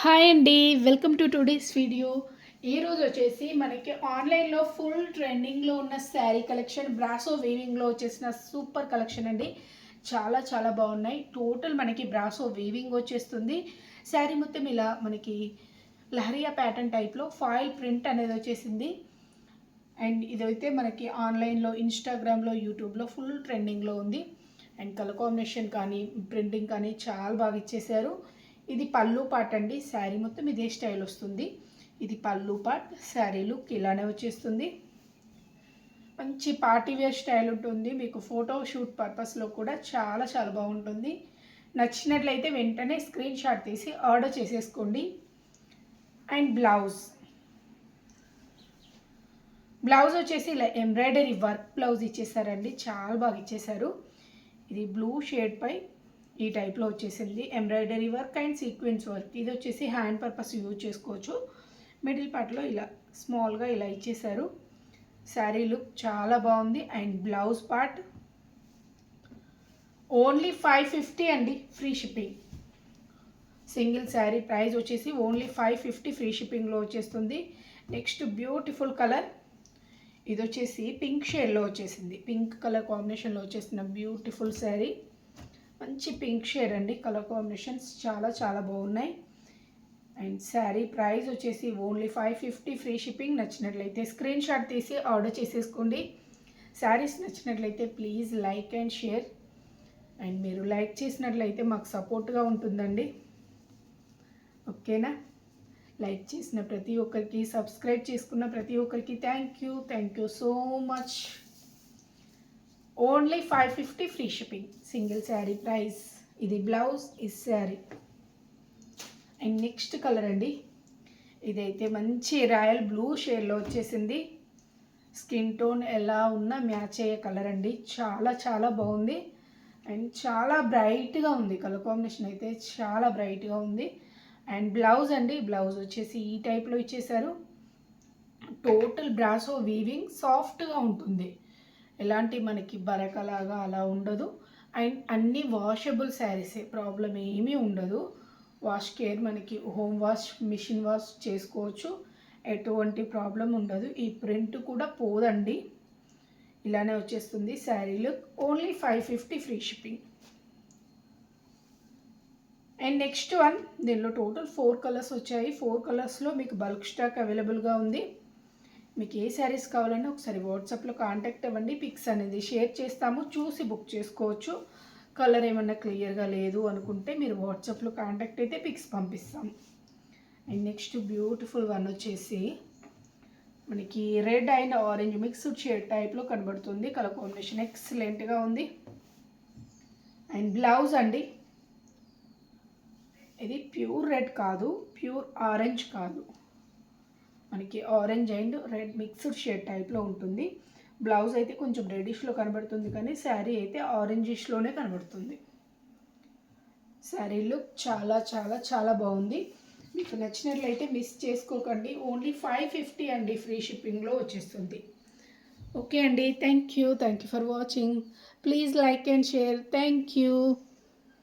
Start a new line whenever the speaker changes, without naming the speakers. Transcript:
Hi అండి, welcome to today's video. ఈరోజు వచ్చేసి మనకి ఆన్లైన్లో ఫుల్ ట్రెండింగ్లో ఉన్న శారీ కలెక్షన్ బ్రాసో వీవింగ్లో వచ్చేసిన సూపర్ కలెక్షన్ అండి. చాలా చాలా బాగున్నాయి. టోటల్ మనకి బ్రాసో వీవింగ్ వచ్చేస్తుంది. శారీ మొత్తం ఇలా మనకి లహరియా ప్యాటర్న్ టైప్లో ఫాయిల్ ప్రింట్ అనేది వచ్చేసింది. అండ్ ఇదైతే మనకి ఆన్లైన్లో ఇన్స్టాగ్రామ్లో యూట్యూబ్లో ఫుల్ ట్రెండింగ్లో ఉంది. అండ్ కలర్ కాంబినేషన్ కానీ ప్రింటింగ్ కానీ చాలా బాగా ఇచ్చేసారు. ఇది పళ్ళు పార్ట్ అండి. శారీ మొత్తం ఇదే స్టైల్ వస్తుంది. ఇది పళ్ళు పార్ట్. శారీ లుక్ ఇలానే వచ్చేస్తుంది. మంచి పార్టీ వేర్ స్టైల్ ఉంటుంది. మీకు ఫోటో షూట్ పర్పస్లో కూడా చాలా చాలా బాగుంటుంది. నచ్చినట్లయితే వెంటనే స్క్రీన్ షాట్ తీసి ఆర్డర్ చేసేసుకోండి. అండ్ బ్లౌజ్ వచ్చేసి ఇలా ఎంబ్రాయిడరీ వర్క్ బ్లౌజ్ ఇచ్చేసారండి. చాలా బాగా ఇచ్చేసారు. ఇది బ్లూ షేడ్ పై ఈ టైప్లో వచ్చేసింది. Embroidery work and sequence work. ఇది వచ్చేసి హ్యాండ్ పర్పస్ యూజ్ చేసుకోవచ్చు. మిడిల్ పార్ట్లో ఇలా స్మాల్గా ఇలా ఇచ్చేసారు. శారీ లుక్ చాలా బాగుంది. అండ్ బ్లౌజ్ పార్ట్ ఓన్లీ 550 అండి, free shipping. Single sari price వచ్చేసి ఓన్లీ 550 ఫ్రీ షిప్పింగ్లో వచ్చేస్తుంది. Next beautiful colour. ఇది వచ్చేసి పింక్ షేడ్లో వచ్చేసింది. పింక్ కలర్ కాంబినేషన్లో వచ్చేసిన బ్యూటిఫుల్ శారీ. మంచి పింక్ షేడ్ అండి. కలర్ కాంబినేషన్స్ చాలా చాలా బాగున్నాయి. అండ్ శారీ ప్రైస్ వచ్చేసి ఓన్లీ 550 ఫ్రీ షిప్పింగ్. నచ్చినట్లయితే స్క్రీన్ షాట్ తీసి ఆర్డర్ చేసేసుకోండి. శారీస్ నచ్చినట్లయితే please like and share. And మీరు లైక్ చేసినట్లయితే మాకు సపోర్ట్గా ఉంటుందండి. ఓకేనా? లైక్ చేసిన ప్రతి ఒక్కరికి, సబ్స్క్రైబ్ చేసుకున్న ప్రతి ఒక్కరికి thank you so much. Only 550 free shipping. Single sari price. ఇది బ్లౌజ్, ఇది శారీ. అండ్ నెక్స్ట్ కలర్ అండి. ఇదైతే మంచి రాయల్ బ్లూ షేడ్లో వచ్చేసింది. స్కిన్ టోన్ ఎలా ఉన్నా మ్యాచ్ అయ్యే కలర్ అండి. చాలా చాలా బాగుంది. అండ్ చాలా బ్రైట్గా ఉంది. కలర్ కాంబినేషన్ అయితే చాలా బ్రైట్గా ఉంది. అండ్ బ్లౌజ్ అండి. బ్లౌజ్ వచ్చేసి ఈ టైప్లో ఇచ్చేసారు. టోటల్ బ్రాసో వీవింగ్ సాఫ్ట్గా ఉంటుంది. ఎలాంటి మనకి బరకలాగా అలా ఉండదు. అండ్ అన్ని వాషబుల్ శారీసే, ప్రాబ్లం ఏమీ ఉండదు. వాష్ కేర్ మనకి హోమ్ వాష్, మిషన్ వాష్ చేసుకోవచ్చు. ఎటువంటి ప్రాబ్లం ఉండదు. ఈ ప్రింట్ కూడా పోదండి. ఇలానే వచ్చేస్తుంది sari look. Only 550 free shipping. And next one. దీనిలో టోటల్ 4 కలర్స్ వచ్చాయి. 4 కలర్స్లో మీకు బల్క్ స్టాక్ అవైలబుల్గా ఉంది. మీకు ఏ శారీస్ కావాలన్నా ఒకసారి వాట్సాప్లో కాంటాక్ట్ అవ్వండి. పిక్స్ అనేది షేర్ చేస్తాము, చూసి బుక్ చేసుకోవచ్చు. కలర్ ఏమన్నా క్లియర్గా లేదు అనుకుంటే మీరు వాట్సాప్లో కాంటాక్ట్ అయితే పిక్స్ పంపిస్తాం. అండ్ నెక్స్ట్ బ్యూటిఫుల్ వన్ వచ్చేసి మనకి red and orange mixed shade టైప్లో కనబడుతుంది. కలర్ కాంబినేషన్ ఎక్సలెంట్గా ఉంది. అండ్ బ్లౌజ్ అండి. ఇది ప్యూర్ రెడ్ కాదు, ప్యూర్ ఆరెంజ్ కాదు, మనకి orange and red mixed shade టైప్లో ఉంటుంది. బ్లౌజ్ అయితే కొంచెం రెడిష్లో కనబడుతుంది, కానీ శారీ అయితే ఆరెంజిష్లోనే కనబడుతుంది. శారీ లుక్ చాలా చాలా చాలా బాగుంది. మీకు నచ్చినట్లయితే మిస్ చేసుకోకండి. ఓన్లీ 550 అండి, ఫ్రీ షిప్పింగ్లో వచ్చేస్తుంది. ఓకే అండి, thank you for watching. Please like and share. Thank you.